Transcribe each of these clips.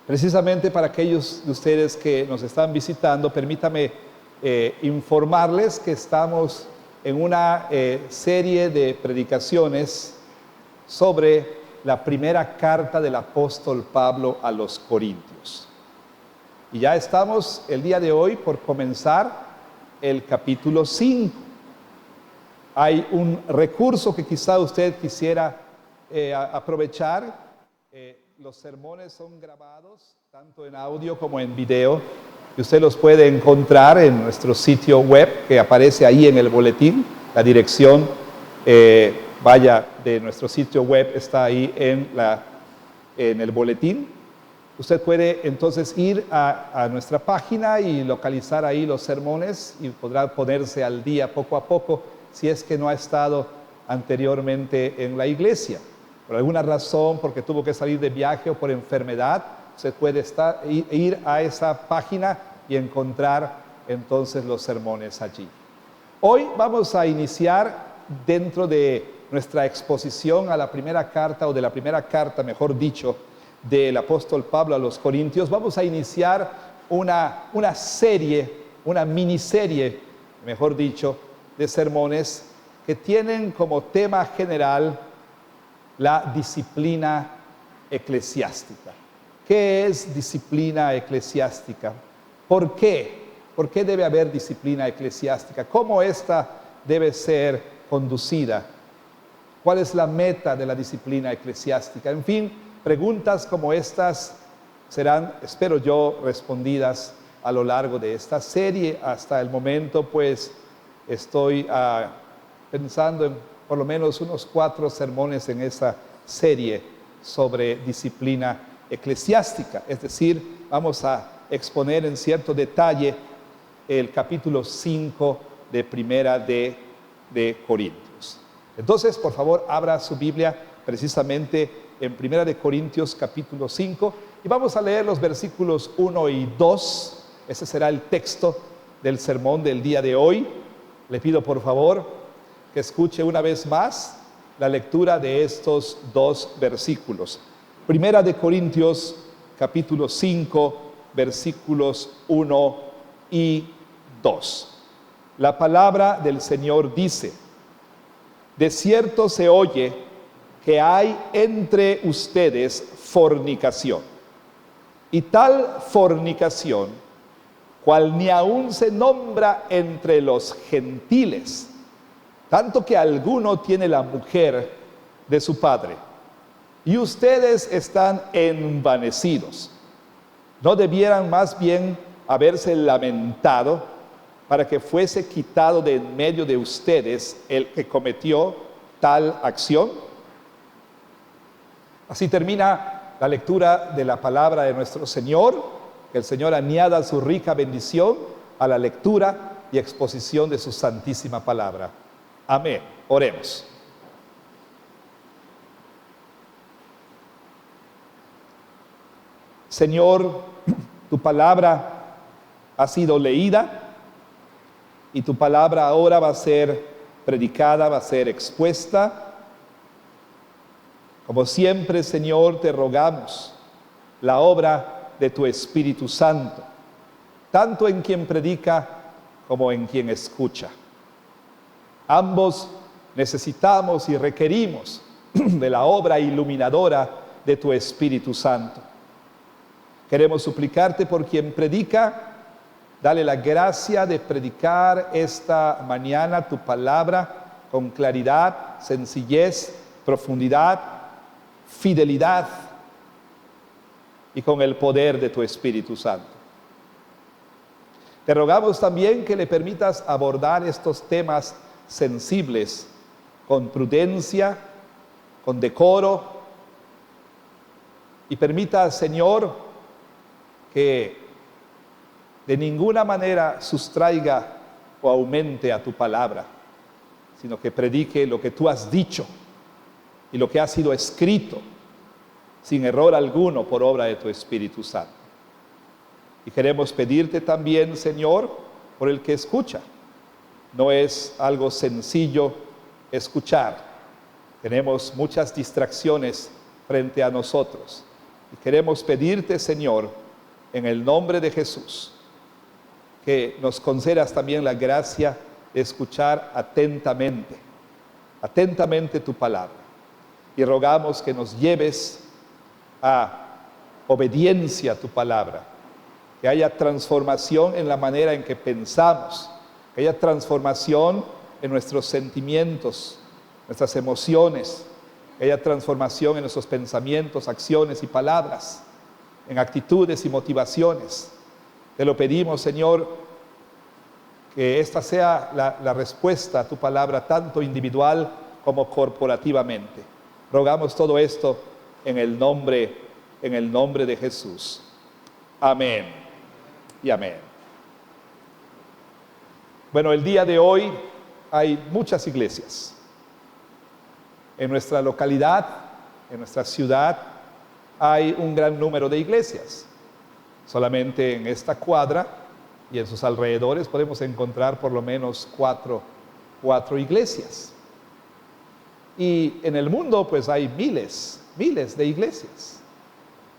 Precisamente para aquellos de ustedes que nos están visitando, permítame informarles que estamos en una serie de predicaciones sobre la primera carta del apóstol Pablo a los Corintios. Y ya estamos el día de hoy por comenzar el capítulo 5. Hay un recurso que quizá usted quisiera aprovechar. Los sermones son grabados tanto en audio como en video y usted los puede encontrar en nuestro sitio web que aparece ahí en el boletín. La dirección de nuestro sitio web está ahí en el boletín. Usted puede entonces ir a nuestra página y localizar ahí los sermones y podrá ponerse al día poco a poco si es que no ha estado anteriormente en la iglesia. Por alguna razón, porque tuvo que salir de viaje o por enfermedad, usted puede ir a esa página y encontrar entonces los sermones allí. Hoy vamos a iniciar dentro de nuestra exposición a la primera carta, o de la primera carta, mejor dicho, del apóstol Pablo a los Corintios. Vamos a iniciar una serie, una miniserie, mejor dicho, de sermones que tienen como tema general la disciplina eclesiástica. ¿Qué es disciplina eclesiástica? ¿Por qué? ¿Por qué debe haber disciplina eclesiástica? ¿Cómo esta debe ser conducida? ¿Cuál es la meta de la disciplina eclesiástica? En fin, preguntas como estas serán, espero yo, respondidas a lo largo de esta serie. Hasta el momento, pues, estoy pensando en por lo menos unos 4 sermones en esa serie sobre disciplina eclesiástica. Es decir, vamos a exponer en cierto detalle el capítulo 5 de Primera de Corintios. Entonces, por favor, abra su Biblia precisamente en Primera de Corintios capítulo 5 y vamos a leer los versículos 1 y 2. Ese será el texto del sermón del día de hoy. Le pido por favor que escuche una vez más la lectura de estos 2 versículos. Primera de Corintios, capítulo 5, versículos 1 y 2. La palabra del Señor dice: de cierto se oye que hay entre ustedes fornicación, y tal fornicación, cual ni aún se nombra entre los gentiles, tanto que alguno tiene la mujer de su padre, y ustedes están envanecidos. ¿No debieran más bien haberse lamentado para que fuese quitado de en medio de ustedes el que cometió tal acción? Así termina la lectura de la palabra de nuestro Señor. Que el Señor añada su rica bendición a la lectura y exposición de su santísima palabra. Amén. Oremos. Señor, tu palabra ha sido leída y tu palabra ahora va a ser predicada, va a ser expuesta. Como siempre, Señor, te rogamos la obra de tu Espíritu Santo, tanto en quien predica como en quien escucha. Ambos necesitamos y requerimos de la obra iluminadora de tu Espíritu Santo. Queremos suplicarte por quien predica, dale la gracia de predicar esta mañana tu palabra con claridad, sencillez, profundidad, fidelidad y con el poder de tu Espíritu Santo. Te rogamos también que le permitas abordar estos temas sensibles con prudencia, con decoro, y permita, Señor, que de ninguna manera sustraiga o aumente a tu palabra, sino que predique lo que tú has dicho y lo que ha sido escrito, sin error alguno, por obra de tu Espíritu Santo. Y queremos pedirte también, Señor, por el que escucha. No es algo sencillo escuchar. Tenemos muchas distracciones frente a nosotros. Y queremos pedirte, Señor, en el nombre de Jesús, que nos concedas también la gracia de escuchar atentamente tu palabra. Y rogamos que nos lleves a obediencia a tu palabra, que haya transformación en la manera en que pensamos, que haya transformación en nuestros sentimientos, nuestras emociones, que haya transformación en nuestros pensamientos, acciones y palabras, en actitudes y motivaciones. Te lo pedimos, Señor, que esta sea la respuesta a tu palabra, tanto individual como corporativamente. Rogamos todo esto en el nombre de Jesús. Amén y amén. Bueno, el día de hoy hay muchas iglesias. En nuestra localidad, en nuestra ciudad, hay un gran número de iglesias. Solamente en esta cuadra y en sus alrededores podemos encontrar por lo menos cuatro iglesias. Y en el mundo pues hay miles de iglesias.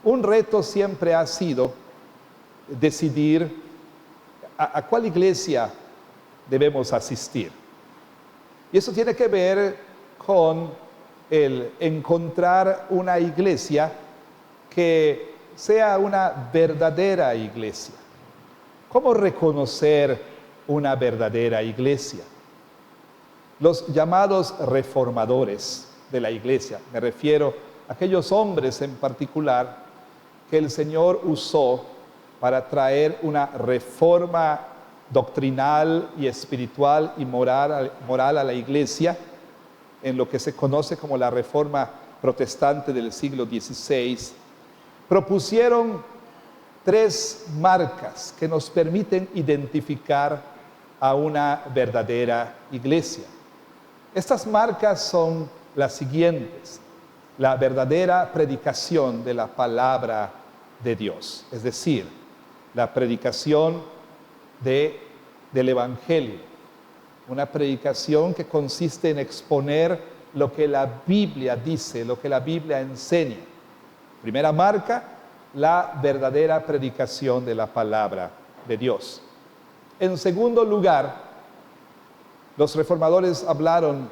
Un reto siempre ha sido decidir a cuál iglesia debemos asistir. Y eso tiene que ver con el encontrar una iglesia que sea una verdadera iglesia. ¿Cómo reconocer una verdadera iglesia? Los llamados reformadores de la iglesia, me refiero a aquellos hombres en particular que el Señor usó para traer una reforma doctrinal y espiritual y moral a la iglesia, en lo que se conoce como la Reforma Protestante del siglo XVI, propusieron 3 marcas que nos permiten identificar a una verdadera iglesia. Estas marcas son las siguientes: la verdadera predicación de la palabra de Dios, es decir, la predicación del Evangelio, una predicación que consiste en exponer lo que la Biblia dice, lo que la Biblia enseña. Primera marca, la verdadera predicación de la palabra de Dios. En segundo lugar, los reformadores hablaron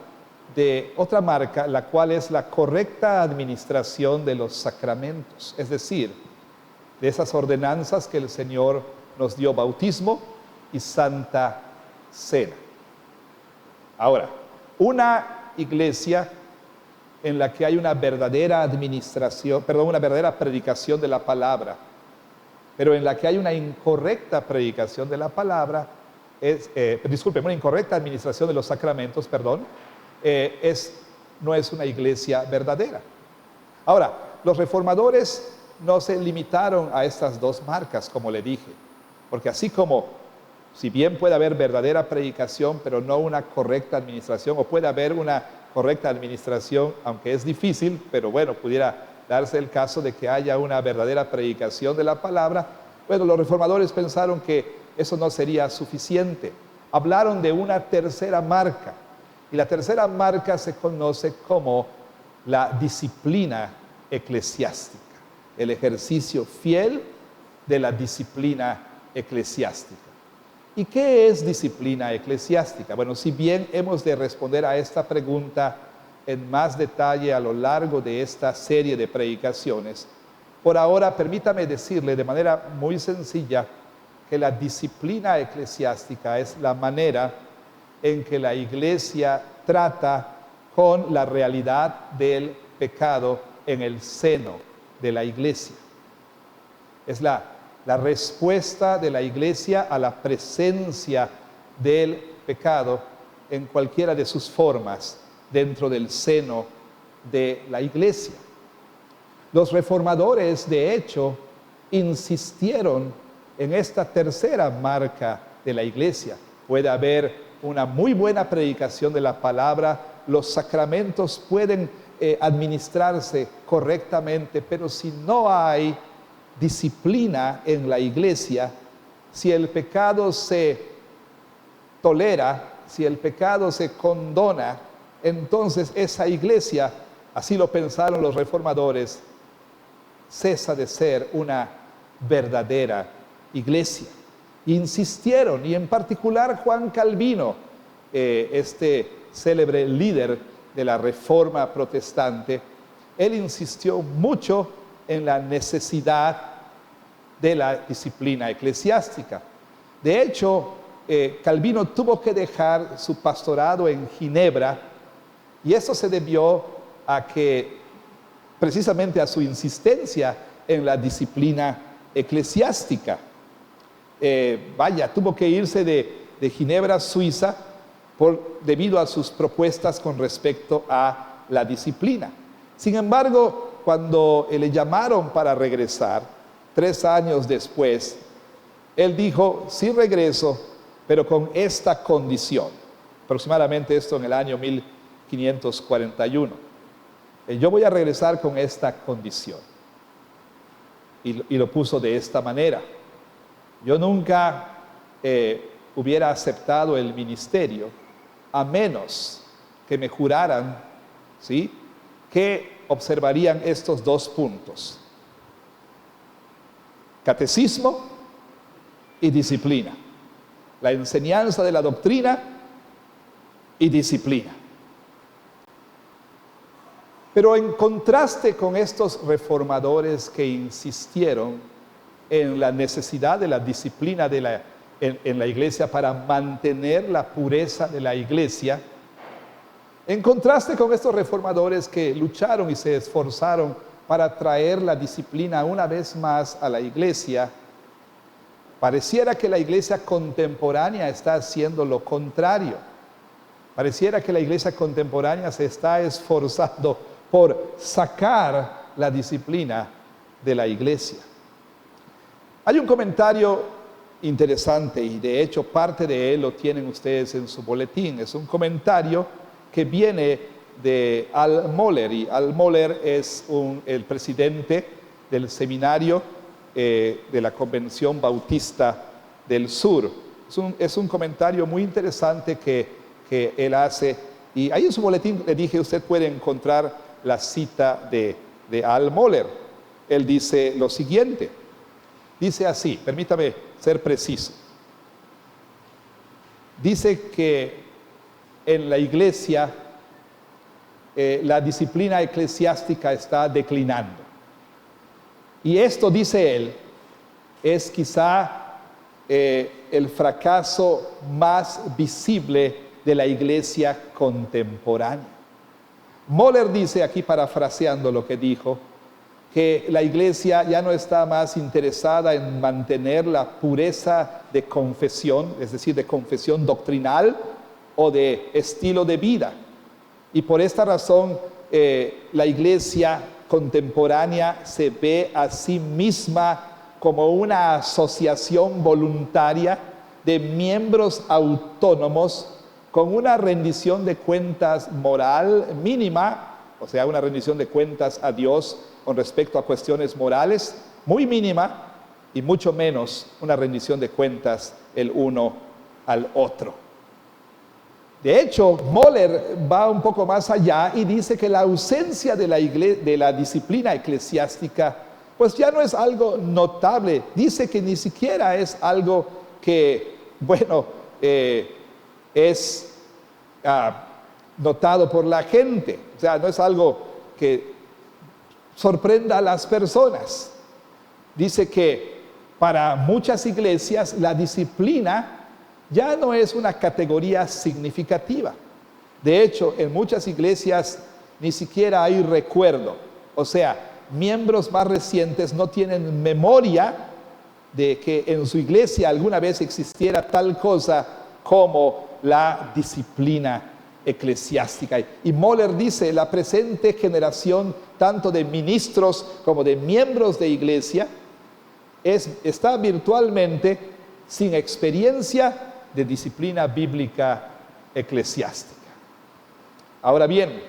de otra marca, la cual es la correcta administración de los sacramentos, es decir, de esas ordenanzas que el Señor nos dio: bautismo y Santa Cena. Ahora, una iglesia en la que hay una verdadera una verdadera predicación de la palabra, pero en la que hay una incorrecta predicación de la palabra, una incorrecta administración de los sacramentos, no es una iglesia verdadera. Ahora, los reformadores no se limitaron a estas 2 marcas, como le dije, porque así como, si bien puede haber verdadera predicación, pero no una correcta administración, o puede haber una correcta administración, aunque es difícil, pero bueno, pudiera darse el caso de que haya una verdadera predicación de la palabra. Bueno, los reformadores pensaron que eso no sería suficiente. Hablaron de una tercera marca, y la tercera marca se conoce como la disciplina eclesiástica, el ejercicio fiel de la disciplina eclesiástica. ¿Y qué es disciplina eclesiástica? Bueno, si bien hemos de responder a esta pregunta en más detalle a lo largo de esta serie de predicaciones, por ahora permítame decirle de manera muy sencilla que la disciplina eclesiástica es la manera en que la iglesia trata con la realidad del pecado en el seno de la iglesia. Es la respuesta de la iglesia a la presencia del pecado en cualquiera de sus formas dentro del seno de la iglesia. Los reformadores, de hecho, insistieron en esta tercera marca de la iglesia. Puede haber una muy buena predicación de la palabra, los sacramentos pueden administrarse correctamente, pero si no hay disciplina en la iglesia, si el pecado se tolera, si el pecado se condona, entonces esa iglesia, así lo pensaron los reformadores, cesa de ser una verdadera iglesia. Insistieron, y en particular Juan Calvino, este célebre líder de la Reforma protestante, él insistió mucho en la necesidad de la disciplina eclesiástica. De hecho, Calvino tuvo que dejar su pastorado en Ginebra, y eso se debió a que, precisamente a su insistencia en la disciplina eclesiástica. Tuvo que irse de Ginebra, Suiza, debido a sus propuestas con respecto a la disciplina. Sin embargo, cuando le llamaron para regresar, 3 años después, él dijo: sí regreso, pero con esta condición. Aproximadamente esto en el año 1541. Yo voy a regresar con esta condición. Y lo puso de esta manera: yo nunca hubiera aceptado el ministerio a menos que me juraran, ¿sí?, que observarían estos 2 puntos: catecismo y disciplina. La enseñanza de la doctrina y disciplina. Pero en contraste con estos reformadores que insistieron en la necesidad de la disciplina en la iglesia para mantener la pureza de la iglesia, en contraste con estos reformadores que lucharon y se esforzaron para traer la disciplina una vez más a la iglesia, pareciera que la iglesia contemporánea está haciendo lo contrario. Pareciera que la iglesia contemporánea se está esforzando por sacar la disciplina de la iglesia. Hay un comentario interesante, y de hecho parte de él lo tienen ustedes en su boletín. Es un comentario que viene de Al Mohler, y Al Mohler es el presidente del seminario de la Convención Bautista del Sur. Es un comentario muy interesante que él hace, y ahí en su boletín le dije, usted puede encontrar la cita de Al Mohler. Él dice lo siguiente, dice así, permítame ser preciso. Dice que en la iglesia la disciplina eclesiástica está declinando. Y esto, dice él, es quizá el fracaso más visible de la iglesia contemporánea. Mohler dice, aquí parafraseando lo que dijo, que la iglesia ya no está más interesada en mantener la pureza de confesión, es decir, de confesión doctrinal o de estilo de vida. Y por esta razón, la iglesia contemporánea se ve a sí misma como una asociación voluntaria de miembros autónomos con una rendición de cuentas moral mínima, o sea, una rendición de cuentas a Dios con respecto a cuestiones morales muy mínima, y mucho menos una rendición de cuentas el uno al otro. De hecho, Mohler va un poco más allá y dice que la ausencia de la disciplina eclesiástica pues ya no es algo notable. Dice que ni siquiera es algo que, es notado por la gente. O sea, no es algo que sorprenda a las personas. Dice que para muchas iglesias la disciplina ya no es una categoría significativa. De hecho, en muchas iglesias ni siquiera hay recuerdo. O sea, miembros más recientes no tienen memoria de que en su iglesia alguna vez existiera tal cosa como la disciplina eclesiástica. Y Mohler dice, la presente generación, tanto de ministros como de miembros de iglesia, está virtualmente sin experiencia de disciplina bíblica eclesiástica. Ahora bien,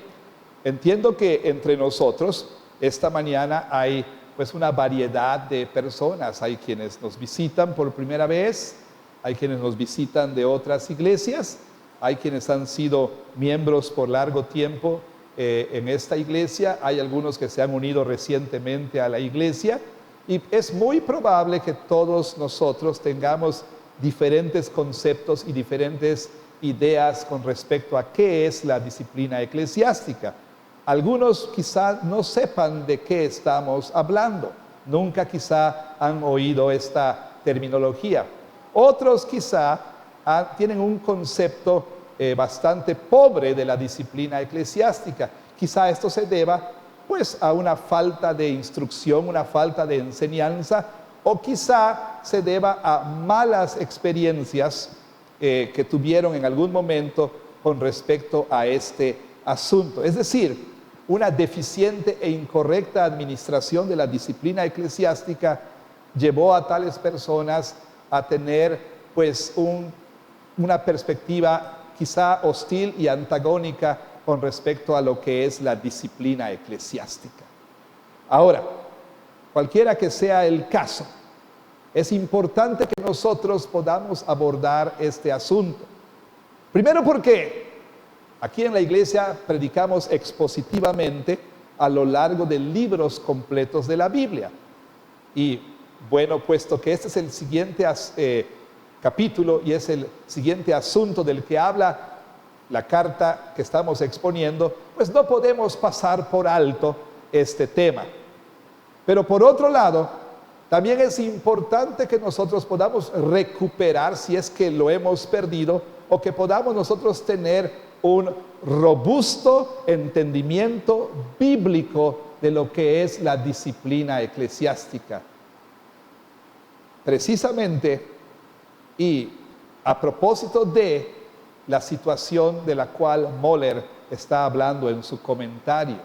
entiendo que entre nosotros esta mañana hay pues una variedad de personas. Hay quienes nos visitan por primera vez, hay quienes nos visitan de otras iglesias, hay quienes han sido miembros por largo tiempo en esta iglesia, hay algunos que se han unido recientemente a la iglesia y es muy probable que todos nosotros tengamos diferentes conceptos y diferentes ideas con respecto a qué es la disciplina eclesiástica. Algunos quizá no sepan de qué estamos hablando, nunca quizá han oído esta terminología. Otros quizá tienen un concepto bastante pobre de la disciplina eclesiástica. Quizá esto se deba pues a una falta de instrucción, una falta de enseñanza, o quizá se deba a malas experiencias que tuvieron en algún momento con respecto a este asunto. Es decir, una deficiente e incorrecta administración de la disciplina eclesiástica llevó a tales personas a tener pues una perspectiva quizá hostil y antagónica con respecto a lo que es la disciplina eclesiástica. Ahora, cualquiera que sea el caso, es importante que nosotros podamos abordar este asunto. Primero porque aquí en la iglesia predicamos expositivamente a lo largo de libros completos de la Biblia. Y bueno, puesto que este es el siguiente capítulo y es el siguiente asunto del que habla la carta que estamos exponiendo, pues no podemos pasar por alto este tema. Pero por otro lado, también es importante que nosotros podamos recuperar, si es que lo hemos perdido, o que podamos nosotros tener un robusto entendimiento bíblico de lo que es la disciplina eclesiástica. Precisamente, y a propósito de la situación de la cual Moller está hablando en su comentario,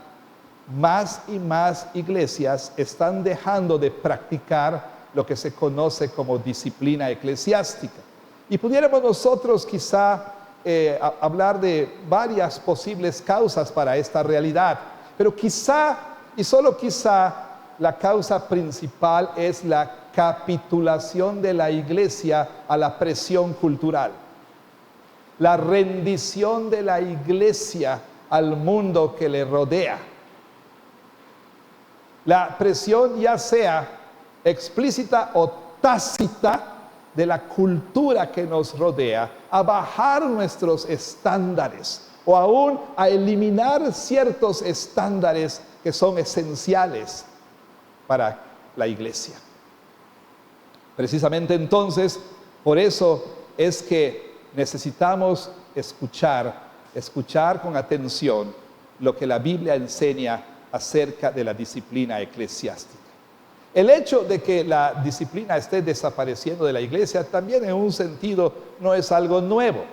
más y más iglesias están dejando de practicar lo que se conoce como disciplina eclesiástica. Y pudiéramos nosotros quizá hablar de varias posibles causas para esta realidad, pero quizá, y solo quizá, la causa principal es la capitulación de la iglesia a la presión cultural, la rendición de la iglesia al mundo que le rodea. La presión ya sea explícita o tácita de la cultura que nos rodea a bajar nuestros estándares o aún a eliminar ciertos estándares que son esenciales para la iglesia. Precisamente entonces, por eso es que necesitamos escuchar con atención lo que la Biblia enseña acerca de la disciplina eclesiástica. El hecho de que la disciplina esté desapareciendo de la iglesia también en un sentido no es algo nuevo.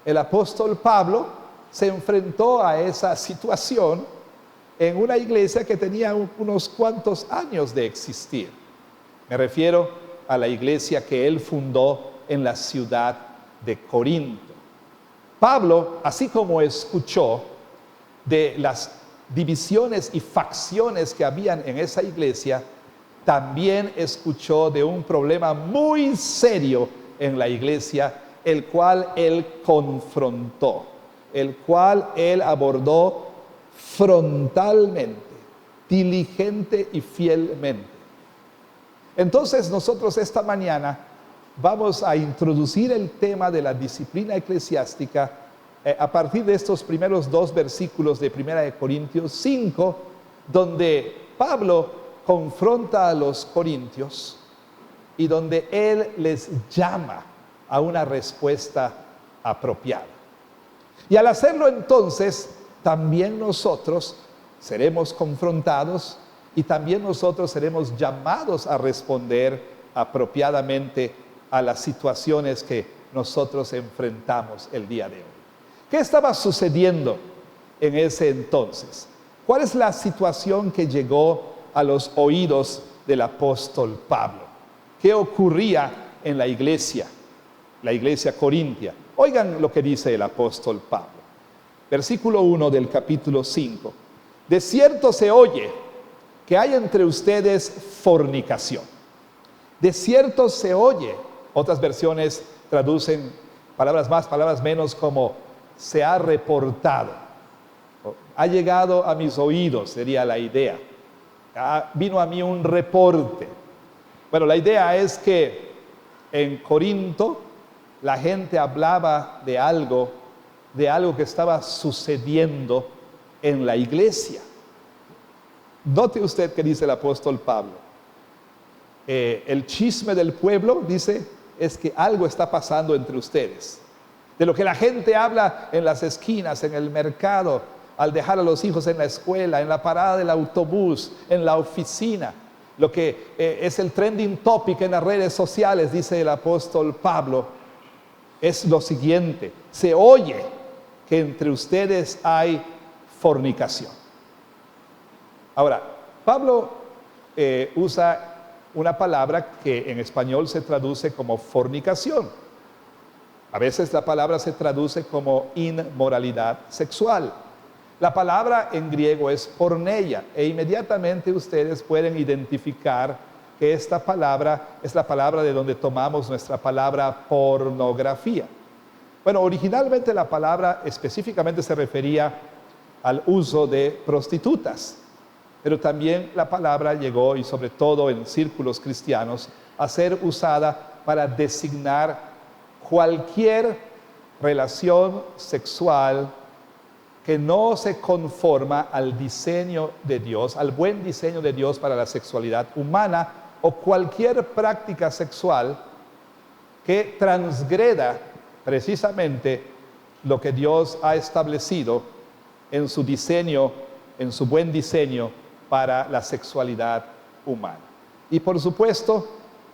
El apóstol Pablo se enfrentó a esa situación en una iglesia que tenía unos cuantos años de existir. Me refiero a la iglesia que él fundó en la ciudad de Corinto. Pablo, así como escuchó de las divisiones y facciones que habían en esa iglesia, también escuchó de un problema muy serio en la iglesia, el cual él confrontó, el cual él abordó frontalmente, diligente y fielmente. Entonces nosotros esta mañana vamos a introducir el tema de la disciplina eclesiástica a partir de estos primeros 2 versículos de 1 Corintios 5, donde Pablo confronta a los corintios y donde él les llama a una respuesta apropiada. Y al hacerlo entonces, también nosotros seremos confrontados y también nosotros seremos llamados a responder apropiadamente a las situaciones que nosotros enfrentamos el día de hoy. ¿Qué estaba sucediendo en ese entonces? ¿Cuál es la situación que llegó a los oídos del apóstol Pablo? ¿Qué ocurría en la iglesia corintia? Oigan lo que dice el apóstol Pablo. Versículo 1 del capítulo 5. De cierto se oye que hay entre ustedes fornicación. De cierto se oye. Otras versiones traducen palabras más, palabras menos, como se ha reportado. Ha llegado a mis oídos, sería la idea. Vino a mí un reporte. Bueno, la idea es que en Corinto la gente hablaba de algo que estaba sucediendo en la iglesia. Note usted que dice el apóstol Pablo. El chisme del pueblo, dice, es que algo está pasando entre ustedes. De lo que la gente habla en las esquinas, en el mercado, al dejar a los hijos en la escuela, en la parada del autobús, en la oficina. Lo que es el trending topic en las redes sociales, dice el apóstol Pablo, es lo siguiente: se oye que entre ustedes hay fornicación. Ahora, Pablo usa una palabra que en español se traduce como fornicación. A veces la palabra se traduce como inmoralidad sexual. La palabra en griego es porneia, e inmediatamente ustedes pueden identificar que esta palabra es la palabra de donde tomamos nuestra palabra pornografía. Bueno, originalmente la palabra específicamente se refería al uso de prostitutas, pero también la palabra llegó, y sobre todo en círculos cristianos, a ser usada para designar cualquier relación sexual que no se conforma al diseño de Dios, al buen diseño de Dios para la sexualidad humana, o cualquier práctica sexual que transgreda precisamente lo que Dios ha establecido en su diseño, en su buen diseño para la sexualidad humana. Y por supuesto,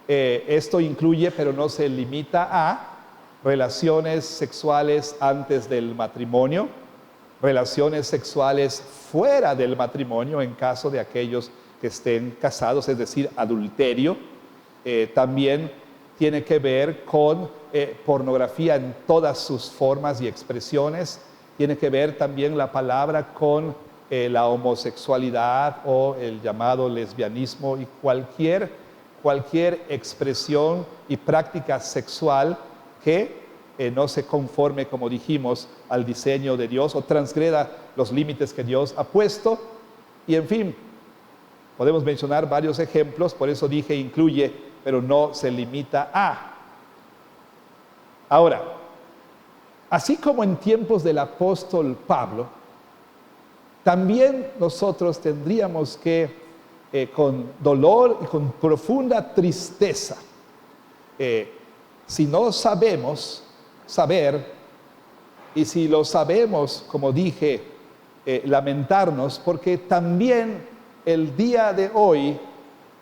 esto incluye, pero no se limita a, relaciones sexuales antes del matrimonio, relaciones sexuales fuera del matrimonio en caso de aquellos que estén casados, es decir, adulterio. También tiene que ver con pornografía en todas sus formas y expresiones. Tiene que ver también la palabra con la homosexualidad o el llamado lesbianismo y cualquier expresión y práctica sexual que no se conforme, como dijimos, al diseño de Dios o transgreda los límites que Dios ha puesto. Y en fin, podemos mencionar varios ejemplos, por eso dije incluye, pero no se limita a. Ahora, así como en tiempos del apóstol Pablo, también nosotros tendríamos que, con dolor y con profunda tristeza, si no sabemos saber, y si lo sabemos, como dije, lamentarnos, porque también el día de hoy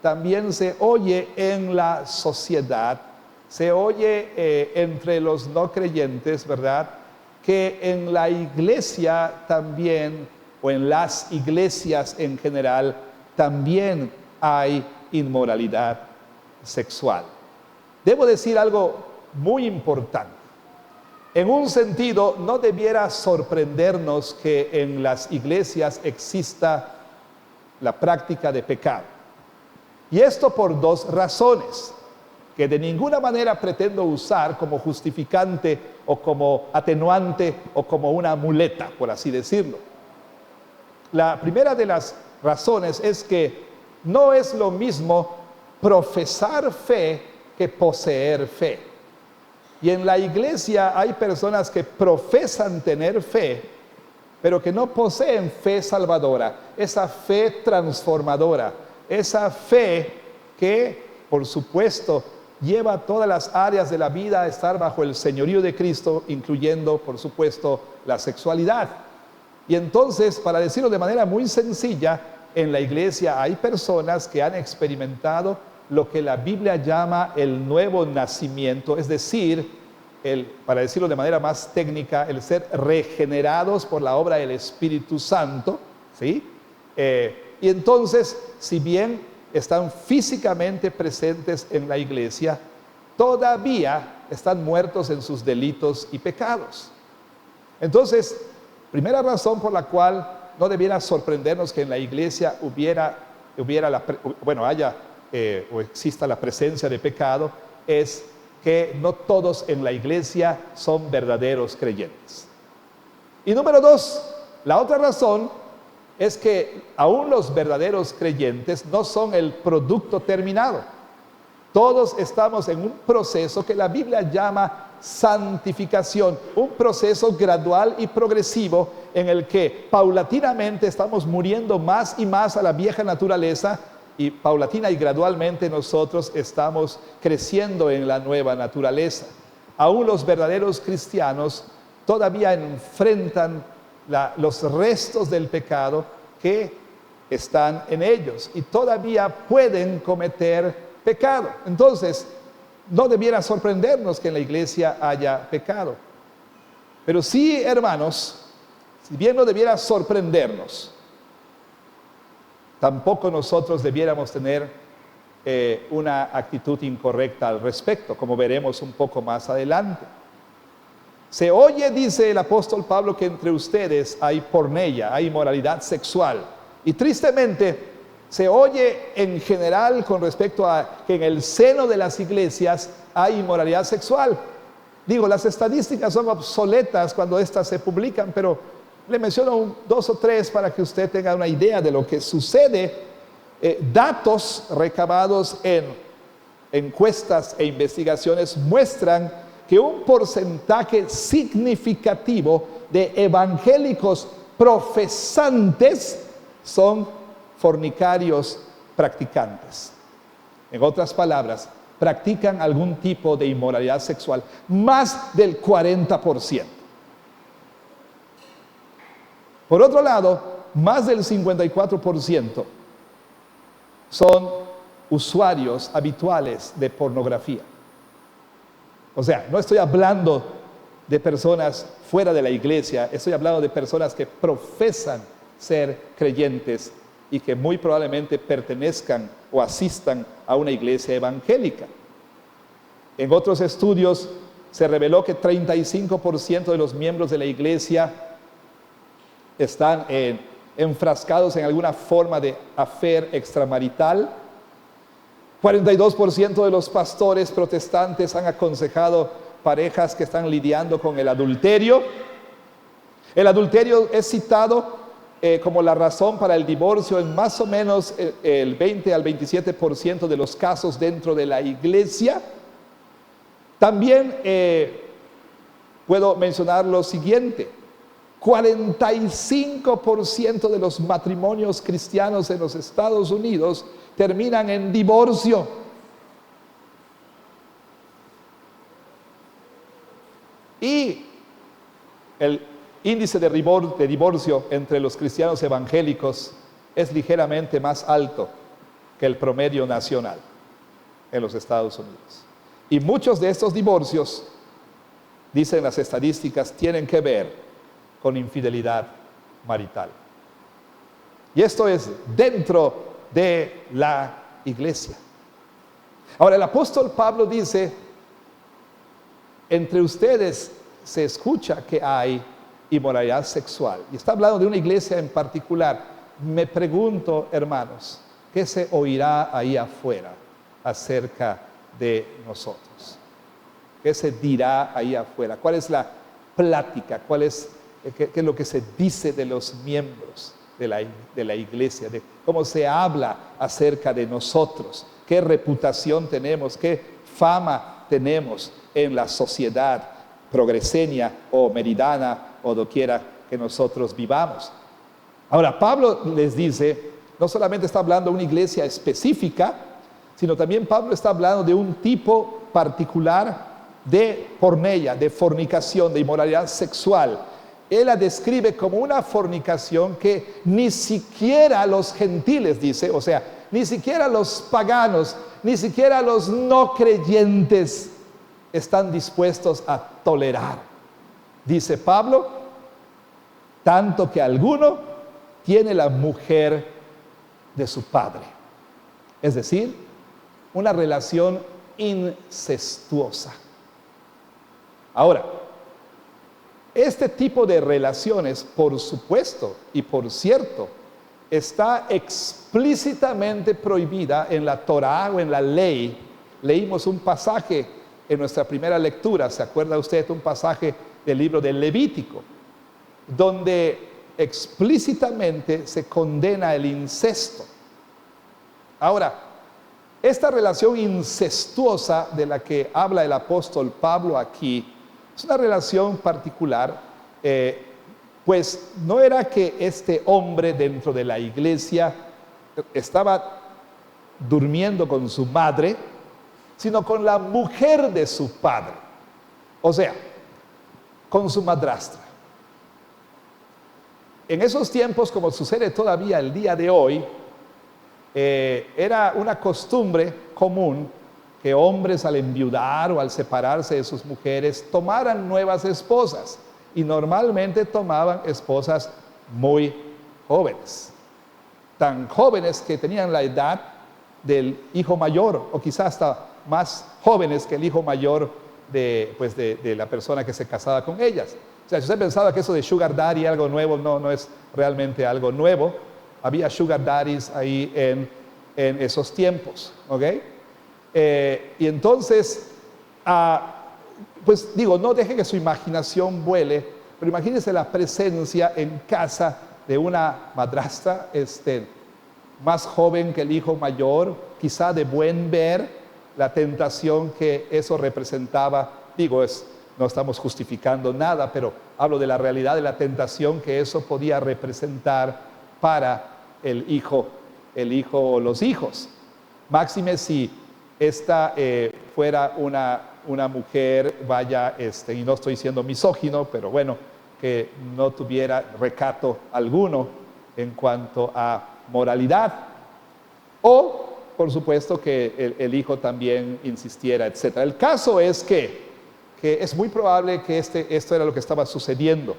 también se oye en la sociedad, se oye entre los no creyentes, ¿verdad?, que en la iglesia también, o en las iglesias en general, también hay inmoralidad sexual. Debo decir algo muy importante. En un sentido, no debiera sorprendernos que en las iglesias exista la práctica de pecado. Y esto por dos razones, que de ninguna manera pretendo usar como justificante o como atenuante o como una muleta, por así decirlo. La primera de las razones es que no es lo mismo profesar fe que poseer fe. Y en la iglesia hay personas que profesan tener fe, pero que no poseen fe salvadora, esa fe transformadora, esa fe que, por supuesto, lleva todas las áreas de la vida a estar bajo el señorío de Cristo, incluyendo, por supuesto, la sexualidad. Y entonces, para decirlo de manera muy sencilla, en la iglesia hay personas que han experimentado lo que la Biblia llama el nuevo nacimiento, es decir, para decirlo de manera más técnica, el ser regenerados por la obra del Espíritu Santo, ¿sí? Y entonces, si bien están físicamente presentes en la iglesia, todavía están muertos en sus delitos y pecados. Entonces, primera razón por la cual no debiera sorprendernos que en la iglesia haya o exista la presencia de pecado, es que no todos en la iglesia son verdaderos creyentes. Y número dos, La otra razón es que aún los verdaderos creyentes no son el producto terminado. Todos estamos en un proceso que la Biblia llama santificación, un proceso gradual y progresivo en el que paulatinamente estamos muriendo más y más a la vieja naturaleza y paulatina y gradualmente nosotros estamos creciendo en la nueva naturaleza. Aún los verdaderos cristianos todavía enfrentan los restos del pecado que están en ellos y todavía pueden cometer pecado. Entonces, no debiera sorprendernos que en la iglesia haya pecado. Pero sí, hermanos, si bien no debiera sorprendernos, tampoco nosotros debiéramos tener una actitud incorrecta al respecto, como veremos un poco más adelante. Se oye, dice el apóstol Pablo, que entre ustedes hay porneia, hay inmoralidad sexual. Y tristemente, se oye en general con respecto a que en el seno de las iglesias hay inmoralidad sexual. Digo, las estadísticas son obsoletas cuando estas se publican, pero le menciono 2 o 3 para que usted tenga una idea de lo que sucede. Datos recabados en encuestas e investigaciones muestran que un porcentaje significativo de evangélicos profesantes son fornicarios practicantes. En otras palabras, practican algún tipo de inmoralidad sexual, más del 40%. Por otro lado, más del 54% son usuarios habituales de pornografía. O sea, no estoy hablando de personas fuera de la iglesia, estoy hablando de personas que profesan ser creyentes y que muy probablemente pertenezcan o asistan a una iglesia evangélica. En otros estudios se reveló que 35% de los miembros de la iglesia están enfrascados en alguna forma de affair extramarital. 42% de los pastores protestantes han aconsejado parejas que están lidiando con el adulterio. El adulterio es citado como la razón para el divorcio en más o menos el 20 al 27% de los casos dentro de la iglesia. También puedo mencionar lo siguiente: 45% de los matrimonios cristianos en los Estados Unidos terminan en divorcio. Y el índice de divorcio entre los cristianos evangélicos es ligeramente más alto que el promedio nacional en los Estados Unidos. Y muchos de estos divorcios, dicen las estadísticas, tienen que ver con infidelidad marital. Y esto es dentro de la iglesia. Ahora, el apóstol Pablo dice: entre ustedes se escucha que hay inmoralidad sexual. Y está hablando de una iglesia en particular. Me pregunto, hermanos, ¿qué se oirá ahí afuera acerca de nosotros? ¿Qué se dirá ahí afuera? ¿Cuál es la plática? ¿Qué es lo que se dice de los miembros de la iglesia? De cómo se habla acerca de nosotros. ¿Qué reputación tenemos? ¿Qué fama tenemos en la sociedad progresenia o meridana o doquiera que nosotros vivamos? Ahora, Pablo les dice, no solamente está hablando de una iglesia específica, sino también Pablo está hablando de un tipo particular de porneia, de fornicación, de inmoralidad sexual. Él la describe como una fornicación que ni siquiera los gentiles, dice, o sea, ni siquiera los paganos, ni siquiera los no creyentes están dispuestos a tolerar. Dice Pablo, tanto que alguno tiene la mujer de su padre. Es decir, una relación incestuosa. Ahora, este tipo de relaciones, por supuesto y por cierto, está explícitamente prohibida en la Torá o en la ley. Leímos un pasaje en nuestra primera lectura, ¿se acuerda usted? Un pasaje del libro del Levítico, donde explícitamente se condena el incesto. Ahora, esta relación incestuosa de la que habla el apóstol Pablo aquí es una relación particular, pues no era que este hombre dentro de la iglesia estaba durmiendo con su madre, sino con la mujer de su padre, o sea, con su madrastra. En esos tiempos, como sucede todavía el día de hoy, era una costumbre común que hombres al enviudar o al separarse de sus mujeres tomaran nuevas esposas, y normalmente tomaban esposas muy jóvenes, tan jóvenes que tenían la edad del hijo mayor, o quizás hasta más jóvenes que el hijo mayor de la persona que se casaba con ellas. O sea, si usted pensaba que eso de sugar daddy algo nuevo, no es realmente algo nuevo. Había sugar daddies ahí en esos tiempos, ¿ok? Y entonces, pues digo, no deje que su imaginación vuele, pero imagínese la presencia en casa de una madrastra más joven que el hijo mayor, quizá de buen ver, la tentación que eso representaba. Digo, no estamos justificando nada, pero hablo de la realidad de la tentación que eso podía representar para el hijo o los hijos. Máxime si esta fuera una mujer, y no estoy siendo misógino, pero bueno, que no tuviera recato alguno en cuanto a moralidad, o por supuesto que el hijo también insistiera, etc. El caso es que es muy probable que esto era lo que estaba sucediendo.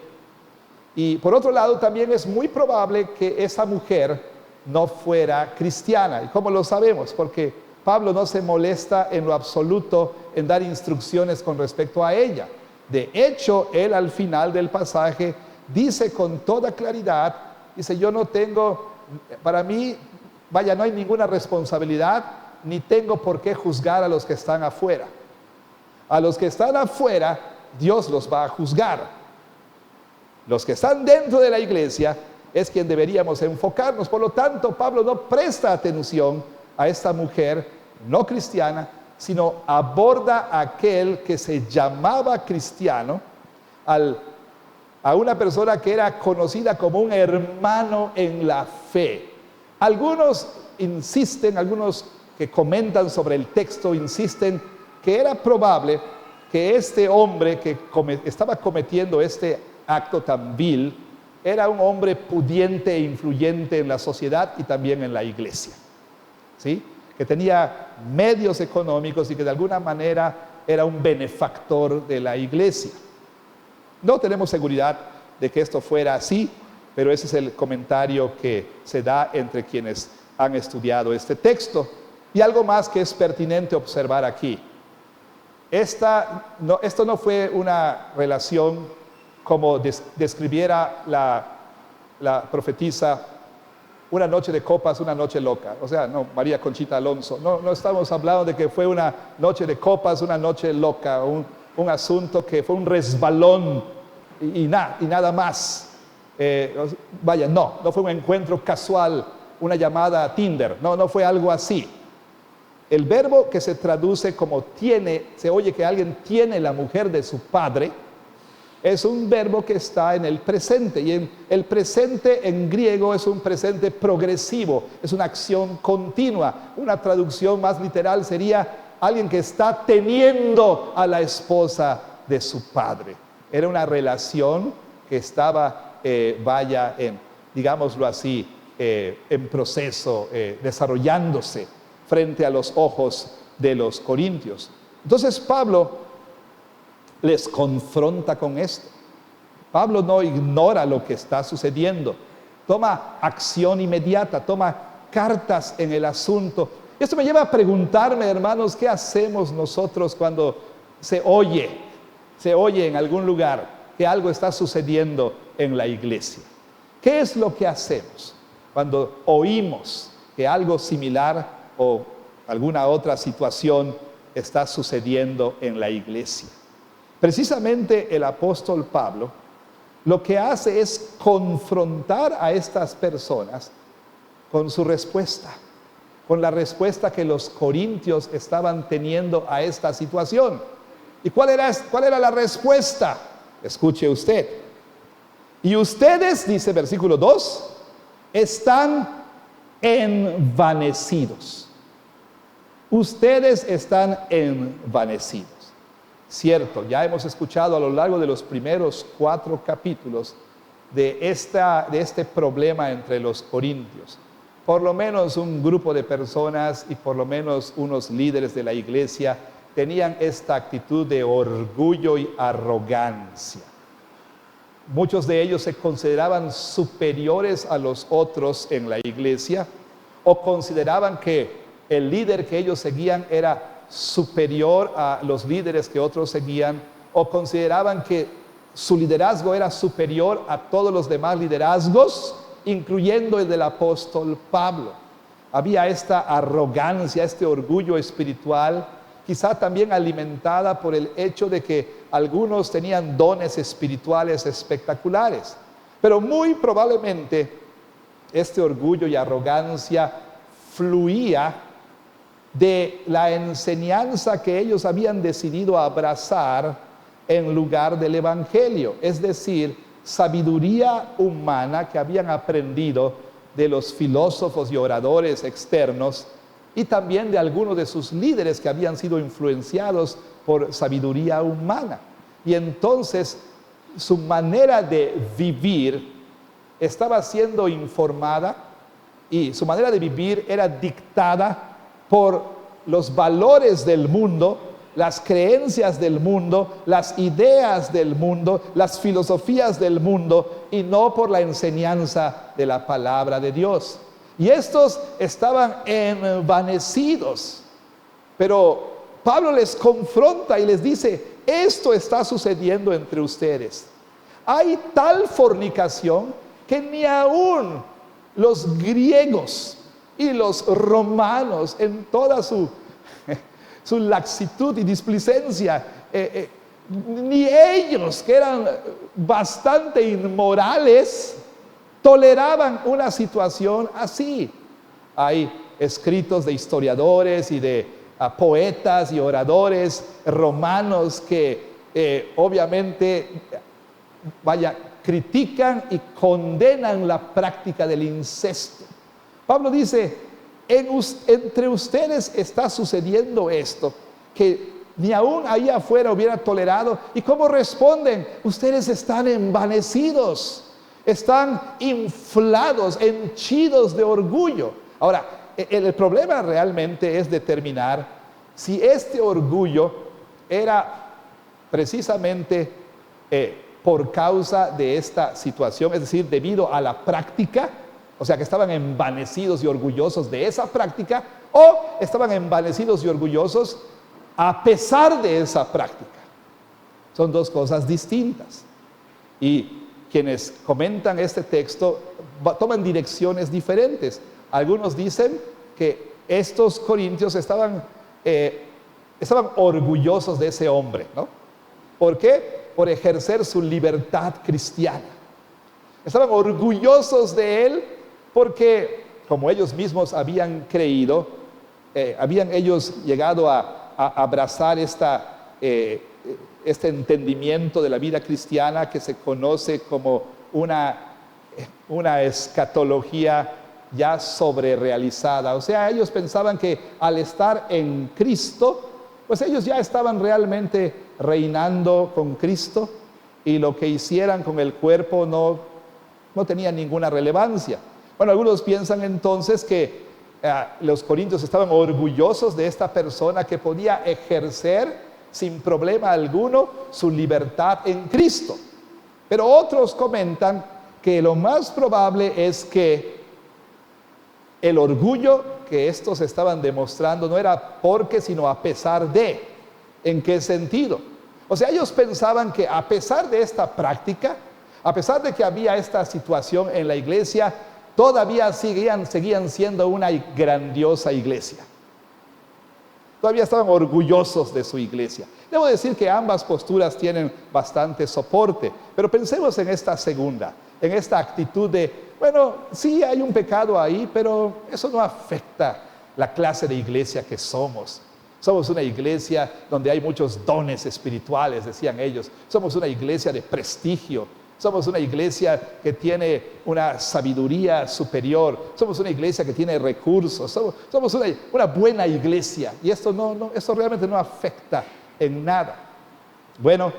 Y por otro lado, también es muy probable que esa mujer no fuera cristiana. ¿Y cómo lo sabemos? Porque Pablo no se molesta en lo absoluto en dar instrucciones con respecto a ella. De hecho, él al final del pasaje dice con toda claridad, dice, yo no tengo, para mí, no hay ninguna responsabilidad, ni tengo por qué juzgar a los que están afuera. A los que están afuera, Dios los va a juzgar. Los que están dentro de la iglesia es quien deberíamos enfocarnos. Por lo tanto, Pablo no presta atención a esta mujer no cristiana, sino aborda a aquel que se llamaba cristiano, a una persona que era conocida como un hermano en la fe. Algunos que comentan sobre el texto, insisten que era probable que este hombre que estaba cometiendo este acto tan vil era un hombre pudiente e influyente en la sociedad y también en la iglesia, ¿sí? Que tenía medios económicos y que de alguna manera era un benefactor de la iglesia. No tenemos seguridad de que esto fuera así, pero ese es el comentario que se da entre quienes han estudiado este texto. Y algo más que es pertinente observar aquí. Esto no fue una relación como describiera la profetisa, una noche de copas, una noche loca. O sea, no, María Conchita Alonso. No estamos hablando de que fue una noche de copas, una noche loca, un asunto que fue un resbalón y nada más. No fue un encuentro casual, una llamada a Tinder. No fue algo así. El verbo que se traduce como tiene, se oye que alguien tiene la mujer de su padre, es un verbo que está en el presente, y el presente en griego es un presente progresivo, es una acción continua. Una traducción más literal sería alguien que está teniendo a la esposa de su padre. Era una relación que estaba, digámoslo así, en proceso, desarrollándose frente a los ojos de los corintios. Entonces Pablo les confronta con esto. Pablo no ignora lo que está sucediendo, toma acción inmediata, toma cartas en el asunto. Esto me lleva a preguntarme, hermanos, ¿qué hacemos nosotros cuando se oye en algún lugar que algo está sucediendo en la iglesia? ¿Qué es lo que hacemos cuando oímos que algo similar o alguna otra situación está sucediendo en la iglesia? Precisamente el apóstol Pablo lo que hace es confrontar a estas personas con su respuesta, con la respuesta que los corintios estaban teniendo a esta situación. ¿Y cuál era la respuesta? Escuche usted. Y ustedes, dice versículo 2, están envanecidos. Ustedes están envanecidos. Cierto, ya hemos escuchado a lo largo de los primeros 4 capítulos de este problema entre los corintios. Por lo menos un grupo de personas y por lo menos unos líderes de la iglesia tenían esta actitud de orgullo y arrogancia. Muchos de ellos se consideraban superiores a los otros en la iglesia, o consideraban que el líder que ellos seguían era superior a los líderes que otros seguían, o consideraban que su liderazgo era superior a todos los demás liderazgos, incluyendo el del apóstol Pablo. Había esta arrogancia, este orgullo espiritual, quizá también alimentada por el hecho de que algunos tenían dones espirituales espectaculares. Pero muy probablemente este orgullo y arrogancia fluía de la enseñanza que ellos habían decidido abrazar en lugar del evangelio, es decir, sabiduría humana que habían aprendido de los filósofos y oradores externos y también de algunos de sus líderes que habían sido influenciados por sabiduría humana. Y entonces su manera de vivir estaba siendo informada y su manera de vivir era dictada por los valores del mundo, las creencias del mundo, las ideas del mundo, las filosofías del mundo, y no por la enseñanza de la palabra de Dios. Y estos estaban envanecidos. Pero Pablo les confronta y les dice: esto está sucediendo entre ustedes. Hay tal fornicación que ni aún los griegos y los romanos, en toda su laxitud y displicencia, ni ellos, que eran bastante inmorales, toleraban una situación así. Hay escritos de historiadores y de poetas y oradores romanos que obviamente critican y condenan la práctica del incesto. Pablo dice: entre ustedes está sucediendo esto, que ni aún ahí afuera hubiera tolerado. ¿Y cómo responden? Ustedes están envanecidos, están inflados, henchidos de orgullo. Ahora, el problema realmente es determinar si este orgullo era precisamente por causa de esta situación, es decir, debido a la práctica, o sea que estaban envanecidos y orgullosos de esa práctica, o estaban envanecidos y orgullosos a pesar de esa práctica. Son dos cosas distintas. Y quienes comentan este texto toman direcciones diferentes. Algunos dicen que estos corintios estaban orgullosos de ese hombre, ¿no? ¿Por qué? Por ejercer su libertad cristiana. Estaban orgullosos de él porque, como ellos mismos habían creído, habían ellos llegado a abrazar este entendimiento de la vida cristiana que se conoce como una escatología ya sobrerealizada. O sea, ellos pensaban que al estar en Cristo, pues ellos ya estaban realmente reinando con Cristo, y lo que hicieran con el cuerpo no tenía ninguna relevancia. Bueno, algunos piensan entonces que los corintios estaban orgullosos de esta persona que podía ejercer sin problema alguno su libertad en Cristo. Pero otros comentan que lo más probable es que el orgullo que estos estaban demostrando no era porque, sino a pesar de. ¿En qué sentido? O sea, ellos pensaban que a pesar de esta práctica, a pesar de que había esta situación en la iglesia, todavía seguían siendo una grandiosa iglesia. todavía estaban orgullosos de su iglesia. Debo decir que ambas posturas tienen bastante soporte, pero pensemos en esta segunda, en esta actitud de, bueno, sí hay un pecado ahí, pero eso no afecta la clase de iglesia que somos. Somos una iglesia donde hay muchos dones espirituales, decían ellos. Somos una iglesia de prestigio. Somos una iglesia que tiene una sabiduría superior. Somos una iglesia que tiene recursos. Somos una buena iglesia. Y esto realmente no afecta en nada. Bueno,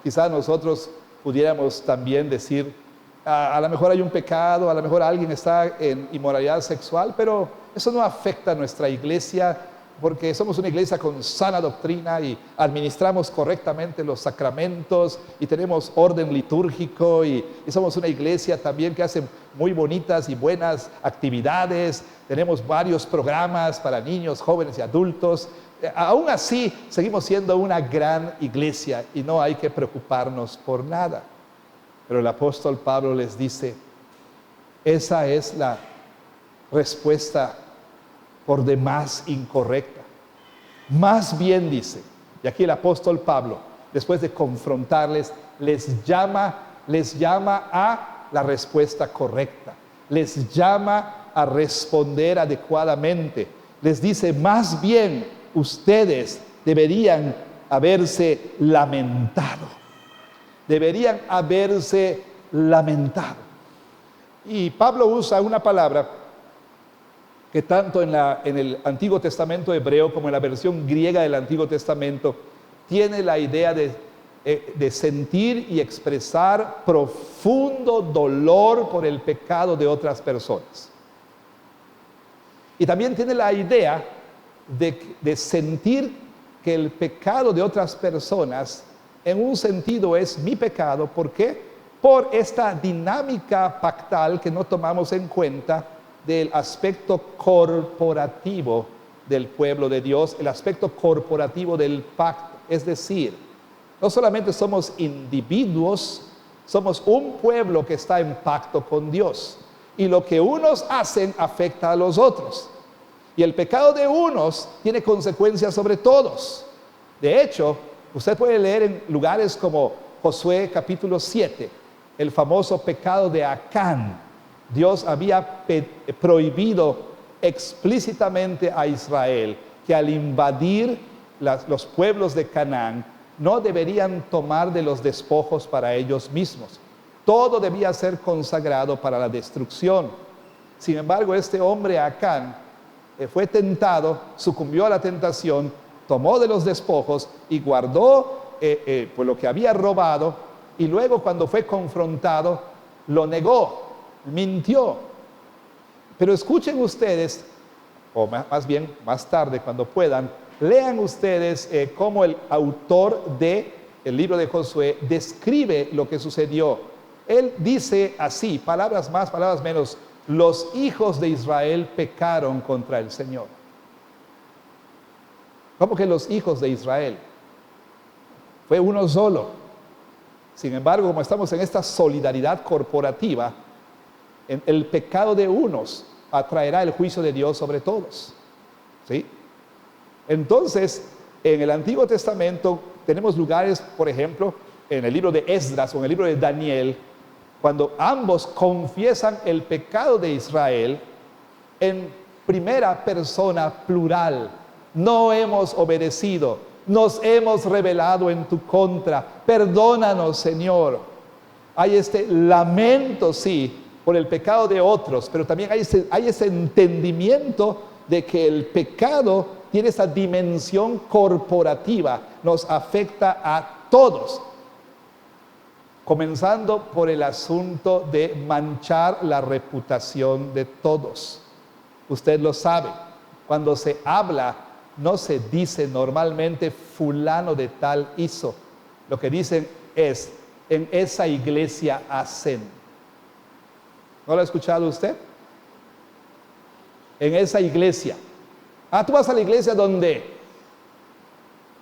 quizás nosotros pudiéramos también decir, a lo mejor hay un pecado, a lo mejor alguien está en inmoralidad sexual, pero eso no afecta a nuestra iglesia porque somos una iglesia con sana doctrina y administramos correctamente los sacramentos y tenemos orden litúrgico y somos una iglesia también que hace muy bonitas y buenas actividades, tenemos varios programas para niños, jóvenes y adultos. Aún así, seguimos siendo una gran iglesia y no hay que preocuparnos por nada. Pero el apóstol Pablo les dice, esa es la respuesta por demás incorrecta. Más bien dice, y aquí el apóstol Pablo, después de confrontarles, les llama a la respuesta correcta, les llama a responder adecuadamente, les dice, más bien ustedes deberían haberse lamentado, Y Pablo usa una palabra que tanto en el Antiguo Testamento hebreo como en la versión griega del Antiguo Testamento tiene la idea de sentir y expresar profundo dolor por el pecado de otras personas. Y también tiene la idea de sentir que el pecado de otras personas en un sentido es mi pecado. ¿Por qué? Por esta dinámica pactal que no tomamos en cuenta del aspecto corporativo del pueblo de Dios, el aspecto corporativo del pacto. Es decir, no solamente somos individuos, somos un pueblo que está en pacto con Dios. Y lo que unos hacen afecta a los otros. Y el pecado de unos tiene consecuencias sobre todos. De hecho, usted puede leer en lugares como Josué capítulo 7, el famoso pecado de Acán. Dios había prohibido explícitamente a Israel que al invadir los pueblos de Canaán no deberían tomar de los despojos para ellos mismos. Todo debía ser consagrado para la destrucción. Sin embargo, este hombre Acán fue tentado, sucumbió a la tentación, tomó de los despojos y guardó pues lo que había robado, y luego cuando fue confrontado lo negó, mintió. Pero escuchen ustedes, o más bien más tarde cuando puedan, lean ustedes cómo el autor del libro de Josué describe lo que sucedió. Él dice así, palabras más, palabras menos: los hijos de Israel pecaron contra el Señor. ¿Cómo que los hijos de Israel? Fue uno solo. Sin embargo, como estamos en esta solidaridad corporativa, el pecado de unos atraerá el juicio de Dios sobre todos. ¿Sí? Entonces, en el Antiguo Testamento tenemos lugares, por ejemplo, en el libro de Esdras o en el libro de Daniel, cuando ambos confiesan el pecado de Israel en primera persona plural. No hemos obedecido, nos hemos rebelado en tu contra, perdónanos, Señor. Hay este lamento, sí, por el pecado de otros, pero también hay ese entendimiento de que el pecado tiene esa dimensión corporativa, nos afecta a todos, comenzando por el asunto de manchar la reputación de todos. Usted lo sabe, cuando se habla, no se dice normalmente fulano de tal hizo. Lo que dicen es, en esa iglesia hacen. ¿No lo ha escuchado usted? En esa iglesia. Tú vas a la iglesia donde,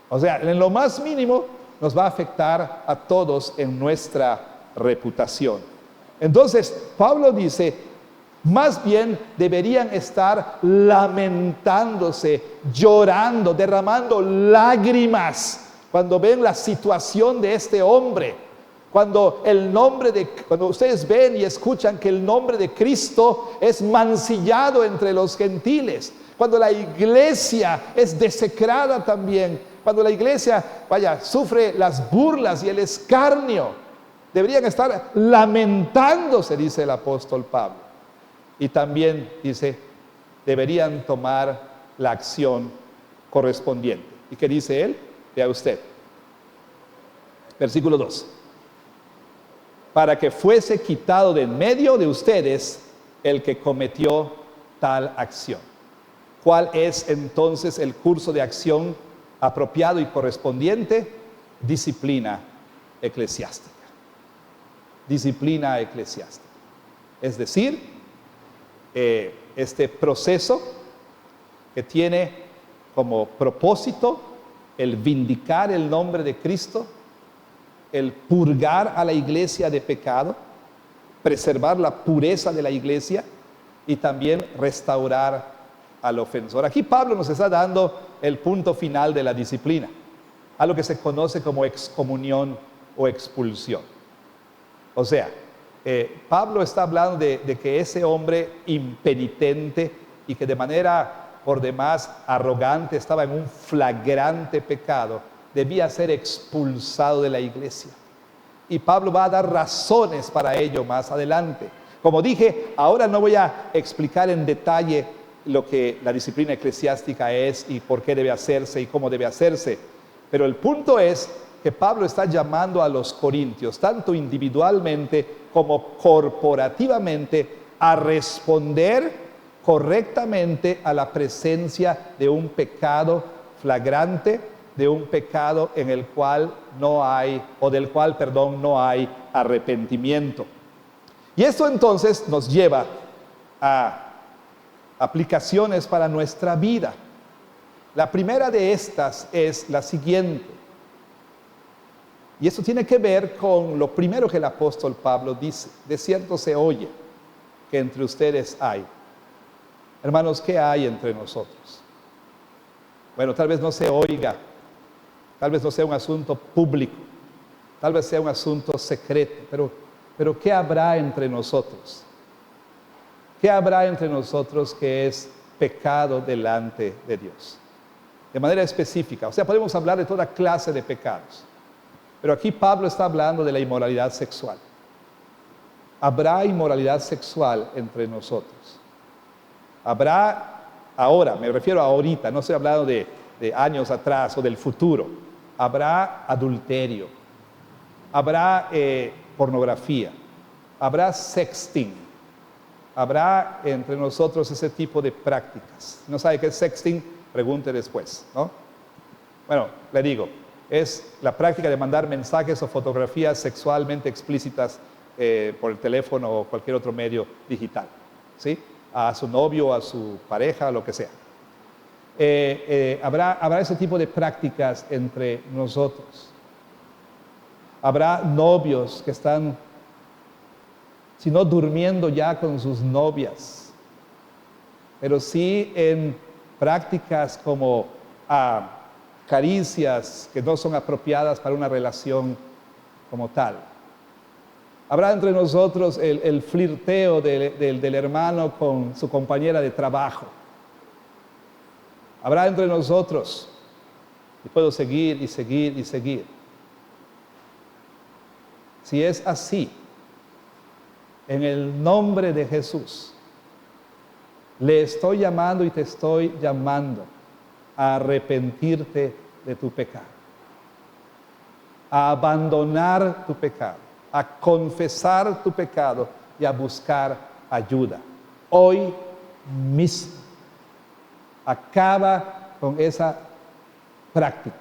o sea, en lo más mínimo nos va a afectar a todos en nuestra reputación. Entonces, Pablo dice, Más bien deberían estar lamentándose, llorando, derramando lágrimas cuando ven la situación de este hombre. Cuando ustedes ven y escuchan que el nombre de Cristo es mancillado entre los gentiles. Cuando la iglesia es desecrada también. Cuando la iglesia, sufre las burlas y el escarnio. Deberían estar lamentándose, dice el apóstol Pablo. Y también dice, deberían tomar la acción correspondiente. ¿Y qué dice él? Vea usted. Versículo 2. Para que fuese quitado de en medio de ustedes el que cometió tal acción. ¿Cuál es entonces el curso de acción apropiado y correspondiente? Disciplina eclesiástica. Disciplina eclesiástica. Es decir, este proceso que tiene como propósito el vindicar el nombre de Cristo, el purgar a la iglesia de pecado, preservar la pureza de la iglesia y también restaurar al ofensor. Aquí Pablo nos está dando el punto final de la disciplina, a lo que se conoce como excomunión o expulsión. O sea, Pablo está hablando de que ese hombre impenitente y que de manera por demás arrogante estaba en un flagrante pecado, debía ser expulsado de la iglesia. Y Pablo va a dar razones para ello más adelante. Como dije, ahora no voy a explicar en detalle lo que la disciplina eclesiástica es y por qué debe hacerse y cómo debe hacerse. Pero el punto es que Pablo está llamando a los corintios, tanto individualmente como corporativamente, a responder correctamente a la presencia de un pecado flagrante, de un pecado en el cual no hay arrepentimiento. Y esto entonces nos lleva a aplicaciones para nuestra vida. La primera de estas es la siguiente. Y esto tiene que ver con lo primero que el apóstol Pablo dice. De cierto se oye que entre ustedes hay. Hermanos, ¿qué hay entre nosotros? Bueno, tal vez no se oiga, tal vez no sea un asunto público, tal vez sea un asunto secreto, pero ¿qué habrá entre nosotros? ¿Qué habrá entre nosotros que es pecado delante de Dios? De manera específica, o sea, podemos hablar de toda clase de pecados. Pero aquí Pablo está hablando de la inmoralidad sexual. ¿Habrá inmoralidad sexual entre nosotros? Habrá ahora, me refiero a ahorita, no estoy hablando de años atrás o del futuro. Habrá adulterio, habrá pornografía, habrá sexting, habrá entre nosotros ese tipo de prácticas. ¿No sabe qué es sexting? Pregunte después, ¿no? Bueno, le digo, es la práctica de mandar mensajes o fotografías sexualmente explícitas por el teléfono o cualquier otro medio digital, ¿sí? A su novio, a su pareja, lo que sea. Habrá ese tipo de prácticas entre nosotros. Habrá novios que están, si no durmiendo ya con sus novias, pero sí en prácticas como caricias que no son apropiadas para una relación como tal. Habrá entre nosotros el flirteo del hermano con su compañera de trabajo. Habrá entre nosotros, y puedo seguir y seguir y seguir. Si es así, en el nombre de Jesús, le estoy llamando y te estoy llamando a arrepentirte de tu pecado, a abandonar tu pecado, a confesar tu pecado y a buscar ayuda. Hoy mismo. Acaba con esa práctica,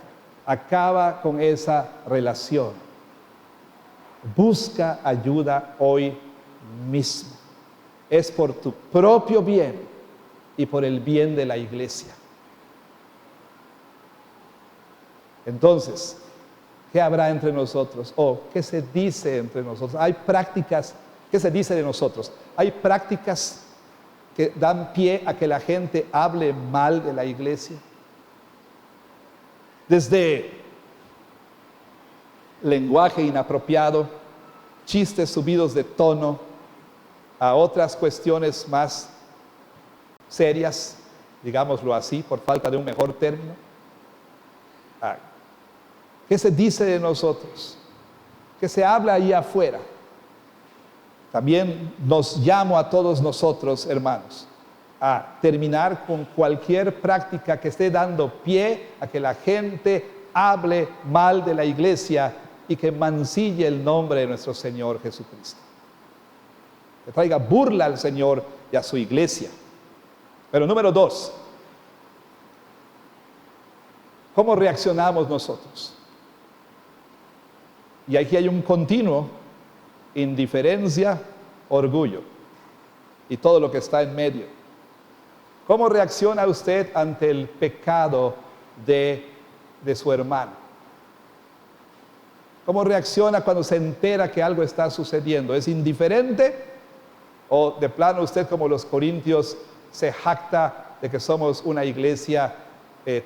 acaba con esa relación. Busca ayuda hoy mismo. Es por tu propio bien y por el bien de la iglesia. Entonces, ¿qué habrá entre nosotros? ¿Qué se dice entre nosotros? Hay prácticas, ¿qué se dice de nosotros? Hay prácticas que dan pie a que la gente hable mal de la iglesia. Desde lenguaje inapropiado, chistes subidos de tono, a otras cuestiones más serias, digámoslo así, por falta de un mejor término. ¿Qué se dice de nosotros? ¿Qué se habla ahí afuera? También nos llamo a todos nosotros, hermanos, a terminar con cualquier práctica que esté dando pie a que la gente hable mal de la iglesia y que mancille el nombre de nuestro Señor Jesucristo. Que traiga burla al Señor y a su iglesia. Pero número 2, ¿cómo reaccionamos nosotros? Y aquí hay un continuo: indiferencia, orgullo y todo lo que está en medio. ¿Cómo reacciona usted ante el pecado de su hermano? ¿Cómo reacciona cuando se entera que algo está sucediendo? ¿Es indiferente? ¿O de plano usted, como los corintios, se jacta de que somos una iglesia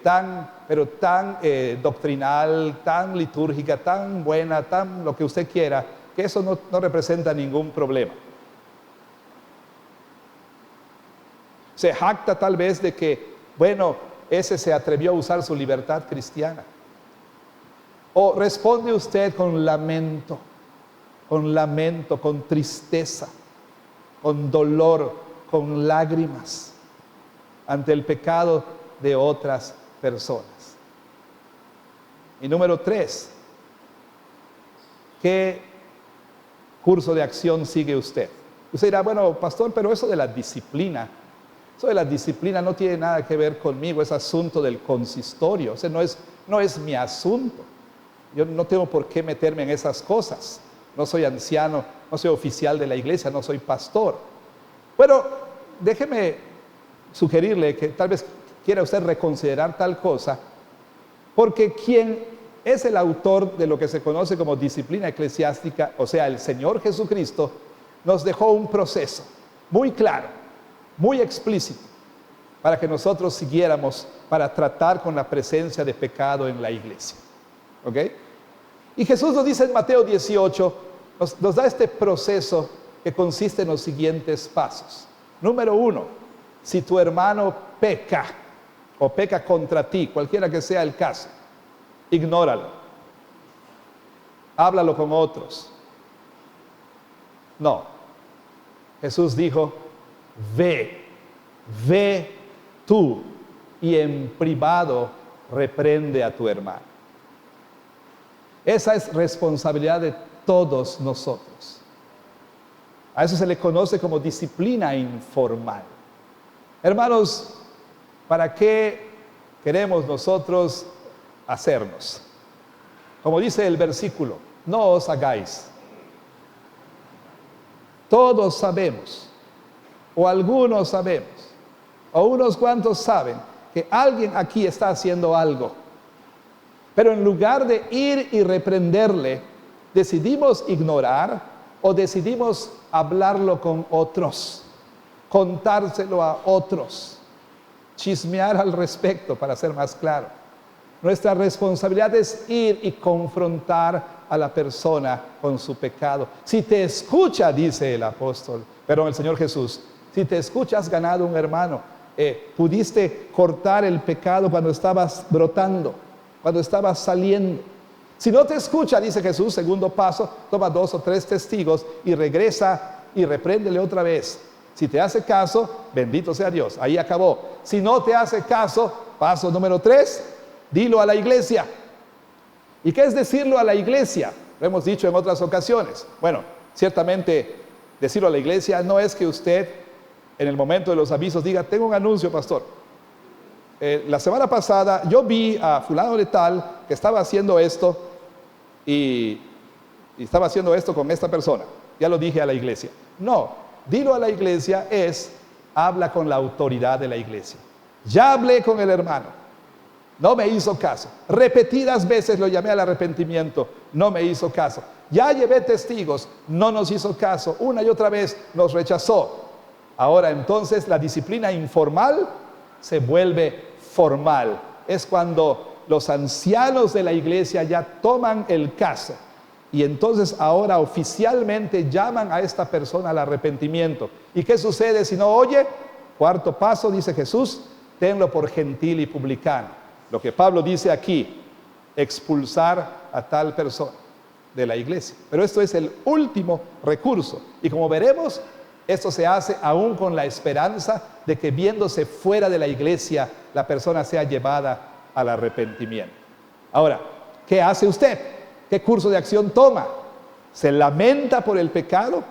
tan doctrinal, tan litúrgica, tan buena, tan lo que usted quiera, que eso no representa ningún problema? Se jacta tal vez de que, bueno, ese se atrevió a usar su libertad cristiana. O responde usted con lamento, con tristeza, con dolor, con lágrimas ante el pecado de otras personas. Y número 3, ¿qué curso de acción sigue usted? Usted dirá, bueno, pastor, pero eso de la disciplina no tiene nada que ver conmigo, es asunto del consistorio, o sea, no es mi asunto. Yo no tengo por qué meterme en esas cosas. No soy anciano, no soy oficial de la iglesia, no soy pastor. Bueno, déjeme sugerirle que tal vez quiera usted reconsiderar tal cosa, porque quien es el autor de lo que se conoce como disciplina eclesiástica, o sea, el Señor Jesucristo, nos dejó un proceso muy claro, muy explícito, para que nosotros siguiéramos para tratar con la presencia de pecado en la iglesia. ¿Ok? Y Jesús nos dice en Mateo 18, nos da este proceso que consiste en los siguientes pasos. Número 1, si tu hermano peca o peca contra ti, cualquiera que sea el caso, ignóralo. Háblalo con otros. No. Jesús dijo, ve tú y en privado reprende a tu hermano. Esa es responsabilidad de todos nosotros. A eso se le conoce como disciplina informal. Hermanos, ¿para qué queremos nosotros hacernos? Como dice el versículo, no os hagáis. Todos sabemos, o algunos sabemos, o unos cuantos saben que alguien aquí está haciendo algo. Pero en lugar de ir y reprenderle, decidimos ignorar o decidimos hablarlo con otros, contárselo a otros, chismear al respecto, para ser más claro. Nuestra responsabilidad es ir y confrontar a la persona con su pecado. Si te escucha, dice el Señor Jesús, si te escucha, has ganado un hermano. Pudiste cortar el pecado cuando estabas brotando, cuando estabas saliendo. Si no te escucha, dice Jesús, segundo paso, toma 2 o 3 testigos y regresa y repréndele otra vez. Si te hace caso, bendito sea Dios, ahí acabó. Si no te hace caso, paso número 3, dilo a la iglesia. ¿Y qué es decirlo a la iglesia? Lo hemos dicho en otras ocasiones. Bueno, ciertamente decirlo a la iglesia no es que usted en el momento de los avisos diga, tengo un anuncio, pastor. La semana pasada yo vi a fulano de tal que estaba haciendo esto y estaba haciendo esto con esta persona. Ya lo dije a la iglesia. No, dilo a la iglesia habla con la autoridad de la iglesia. Ya hablé con el hermano, no me hizo caso. Repetidas veces lo llamé al arrepentimiento, no me hizo caso. Ya llevé testigos, no nos hizo caso. Una y otra vez nos rechazó. Ahora entonces la disciplina informal se vuelve formal. Es cuando los ancianos de la iglesia ya toman el caso y entonces ahora oficialmente llaman a esta persona al arrepentimiento. ¿Y qué sucede si no oye? Cuarto paso, dice Jesús, tenlo por gentil y publicano. Lo que Pablo dice aquí, expulsar a tal persona de la iglesia. Pero esto es el último recurso. Y como veremos, esto se hace aún con la esperanza de que viéndose fuera de la iglesia, la persona sea llevada al arrepentimiento. Ahora, ¿qué hace usted? ¿Qué curso de acción toma? ¿Se lamenta por el pecado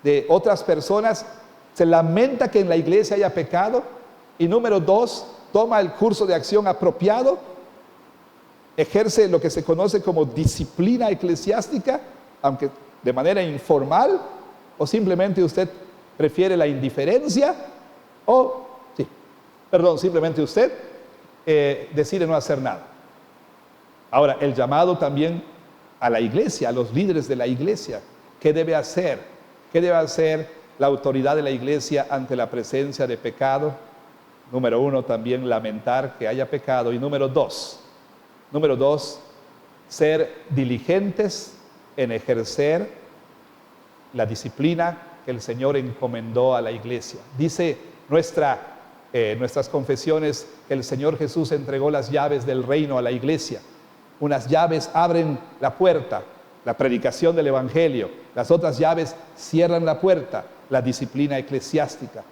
de otras personas? ¿Se lamenta que en la iglesia haya pecado? Y número 2, toma el curso de acción apropiado, ejerce lo que se conoce como disciplina eclesiástica, aunque de manera informal, o simplemente usted prefiere la indiferencia, simplemente usted decide no hacer nada. Ahora, el llamado también a la iglesia, a los líderes de la iglesia, ¿qué debe hacer? ¿Qué debe hacer la autoridad de la iglesia ante la presencia de pecado? Número 1, también lamentar que haya pecado. Y número 2, ser diligentes en ejercer la disciplina que el Señor encomendó a la iglesia. Dice nuestras confesiones que el Señor Jesús entregó las llaves del reino a la iglesia. Unas llaves abren la puerta, la predicación del evangelio. Las otras llaves cierran la puerta, la disciplina eclesiástica.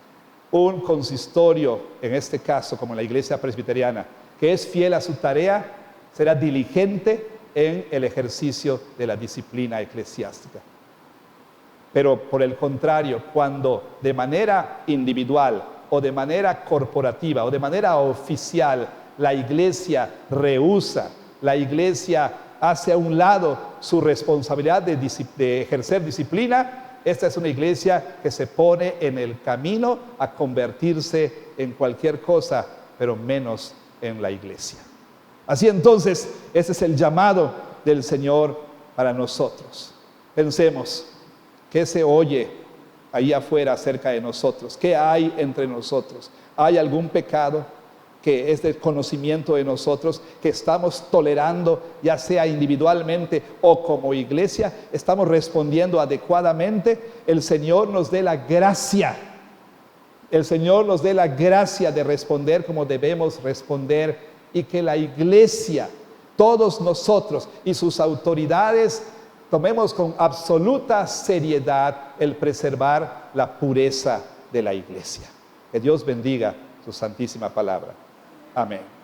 Un consistorio, en este caso como la iglesia presbiteriana, que es fiel a su tarea, será diligente en el ejercicio de la disciplina eclesiástica. Pero por el contrario, cuando de manera individual o de manera corporativa o de manera oficial la iglesia rehúsa, la iglesia hace a un lado su responsabilidad de ejercer disciplina, esta es una iglesia que se pone en el camino a convertirse en cualquier cosa, pero menos en la iglesia. Así entonces, ese es el llamado del Señor para nosotros. Pensemos, ¿qué se oye ahí afuera acerca de nosotros? ¿Qué hay entre nosotros? ¿Hay algún pecado que es de conocimiento de nosotros, que estamos tolerando, ya sea individualmente o como iglesia? ¿Estamos respondiendo adecuadamente? El Señor nos dé la gracia. El Señor nos dé la gracia de responder como debemos responder, y que la iglesia, todos nosotros y sus autoridades, tomemos con absoluta seriedad el preservar la pureza de la iglesia. Que Dios bendiga su santísima palabra. Amén.